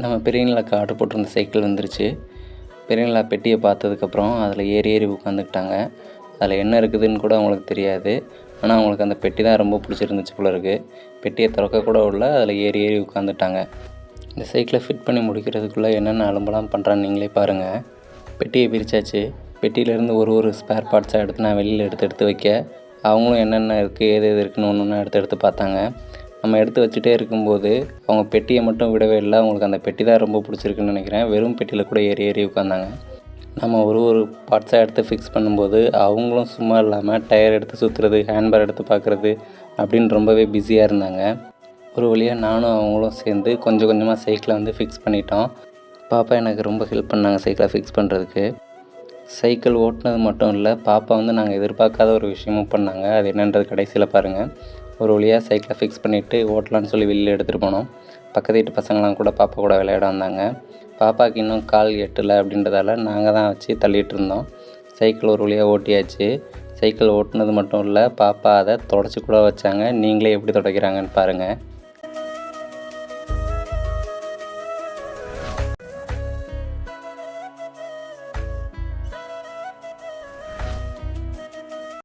நம்ம பெரியவங்களுக்கு ஆர்டர் போட்டிருந்த சைக்கிள் வந்துருச்சு. பெரியவங்களா பெட்டியை பார்த்ததுக்கப்புறம் அதில் ஏறி ஏறி உட்காந்துக்கிட்டாங்க. அதில் என்ன இருக்குதுன்னு கூட அவங்களுக்கு தெரியாது. ஆனால் அவங்களுக்கு அந்த பெட்டி தான் ரொம்ப பிடிச்சிருந்துச்சு போல இருக்குது. பெட்டியை திறக்க கூட உள்ள அதில் ஏறி ஏறி உட்காந்துட்டாங்க. இந்த சைக்கிளை ஃபிட் பண்ணி முடிக்கிறதுக்குள்ளே என்னென்ன அலும்பெல்லாம் பண்ணுறான்னு நீங்களே பாருங்கள். பெட்டியை பிரித்தாச்சு. பெட்டியிலேருந்து ஒரு ஸ்பேர் பார்ட்ஸாக எடுத்து நான் வெளியில் எடுத்து வைக்க அவங்களும் என்னென்ன இருக்குது எது இருக்குன்னு ஒன்று எடுத்து பார்த்தாங்க. நம்ம எடுத்து வச்சுட்டே இருக்கும்போது அவங்க பெட்டியை மட்டும் விடவே இல்லை. அவங்களுக்கு அந்த பெட்டி தான் ரொம்ப பிடிச்சிருக்குன்னு நினைக்கிறேன். வெறும் பெட்டியில் கூட ஏறி ஏறி உட்காந்தாங்க. நம்ம ஒரு பார்ட்ஸாக எடுத்து ஃபிக்ஸ் பண்ணும்போது அவங்களும் சும்மா இல்லாமல் டயர் எடுத்து சுற்றுறது, ஹேண்ட்பார் எடுத்து பார்க்குறது அப்படின்னு ரொம்பவே பிஸியாக இருந்தாங்க. ஒரு வழியாக நானும் அவங்களும் சேர்ந்து கொஞ்சம் கொஞ்சமாக சைக்கிளை ஃபிக்ஸ் பண்ணிட்டோம். பாப்பா எனக்கு ரொம்ப ஹெல்ப் பண்ணாங்க சைக்கிளை ஃபிக்ஸ் பண்ணுறதுக்கு. சைக்கிள் ஓட்டினது மட்டும் இல்லை, பாப்பா நாங்கள் எதிர்பார்க்காத ஒரு விஷயமும் பண்ணாங்க. அது என்னன்றது கடைசியில் பாருங்கள். ஒரு வழியாக சைக்கிளை ஃபிக்ஸ் பண்ணிவிட்டு ஓட்டலான்னு சொல்லி வெளியில் எடுத்துகிட்டு போனோம். பக்கத்து வீட்டு பசங்களாம் கூட பாப்பா கூட விளையாட வந்தாங்க. பாப்பாவுக்கு இன்னும் கால் எட்டலை அப்படின்றதால நாங்கள் தான் வச்சு தள்ளிகிட்டு இருந்தோம். சைக்கிள் ஒரு வழியாக ஓட்டியாச்சு. சைக்கிள் ஓட்டினது மட்டும் இல்லை, பாப்பா அதை தொடச்சி கூட வச்சாங்க. நீங்களே எப்படி துடைக்கிறாங்கன்னு பாருங்கள்.